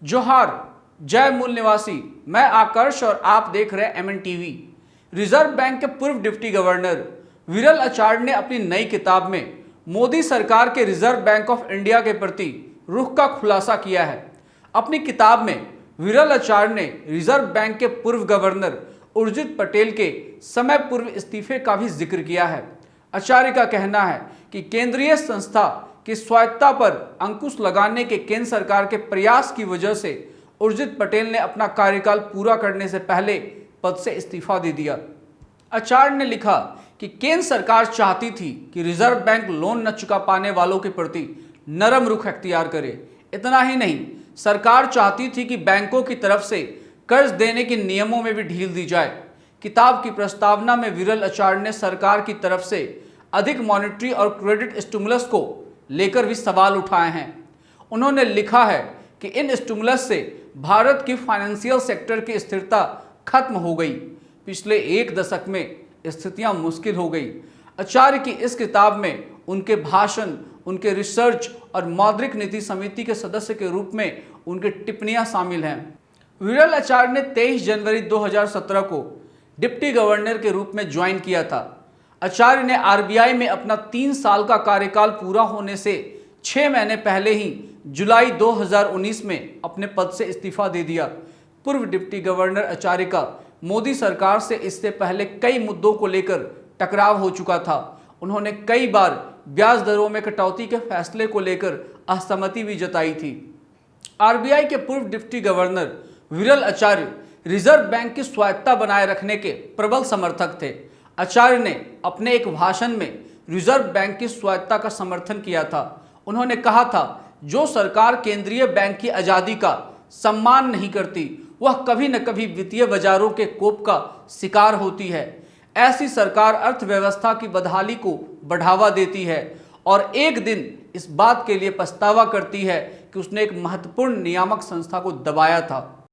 जोहार, जय मूल निवासी। मैं आकर्ष और आप देख रहे हैं एमएन टीवी। रिजर्व बैंक के पूर्व डिप्टी गवर्नर विरल आचार्य ने अपनी नई किताब में मोदी सरकार के रिजर्व बैंक ऑफ इंडिया के प्रति रुख का खुलासा किया है। अपनी किताब में विरल आचार्य ने रिजर्व बैंक के पूर्व गवर्नर उर्जित पटेल के समय पूर्व इस्तीफे का भी जिक्र किया है। आचार्य का कहना है कि केंद्रीय संस्था की स्वायत्तता पर अंकुश लगाने के केंद्र सरकार के प्रयास की वजह से उर्जित पटेल ने अपना कार्यकाल पूरा करने से पहले पद से इस्तीफा दे दिया। आचार्य ने लिखा कि केंद्र सरकार चाहती थी कि रिजर्व बैंक लोन न चुका पाने वालों के प्रति नरम रुख अख्तियार करे। इतना ही नहीं, सरकार चाहती थी कि बैंकों की तरफ से कर्ज देने के नियमों में भी ढील दी जाए। किताब की प्रस्तावना में विरल आचार्य ने सरकार की तरफ से अधिक मॉनेटरी और क्रेडिट स्टिमुलस को लेकर भी सवाल उठाए हैं। उन्होंने लिखा है कि इन स्टिमुलस से भारत की फाइनेंशियल सेक्टर की स्थिरता खत्म हो गई। पिछले एक दशक में स्थितियां मुश्किल हो गई। आचार्य की इस किताब में उनके भाषण, उनके रिसर्च और मौद्रिक नीति समिति के सदस्य के रूप में उनकी टिप्पणियां शामिल हैं। विरल आचार्य ने 23 जनवरी 2017 को डिप्टी गवर्नर के रूप में ज्वाइन किया था। आचार्य ने आरबीआई में अपना 3 साल का कार्यकाल पूरा होने से 6 महीने पहले ही जुलाई 2019 में अपने पद से इस्तीफा दे दिया। पूर्व डिप्टी गवर्नर आचार्य का मोदी सरकार से इससे पहले कई मुद्दों को लेकर टकराव हो चुका था। उन्होंने कई बार ब्याज दरों में कटौती के फैसले को लेकर असहमति भी जताई थी। आरबीआई के पूर्व deputy governor Viral Acharya reserve bank की स्वायत्तता बनाए रखने के प्रबल समर्थक थे। आचार्य ने अपने एक भाषण में रिजर्व बैंक की स्वायत्तता का समर्थन किया था। उन्होंने कहा था, जो सरकार केंद्रीय बैंक की आज़ादी का सम्मान नहीं करती वह कभी न कभी वित्तीय बाजारों के कोप का शिकार होती है। ऐसी सरकार अर्थव्यवस्था की बदहाली को बढ़ावा देती है और एक दिन इस बात के लिए पछतावा करती है कि उसने एक महत्वपूर्ण नियामक संस्था को दबाया था।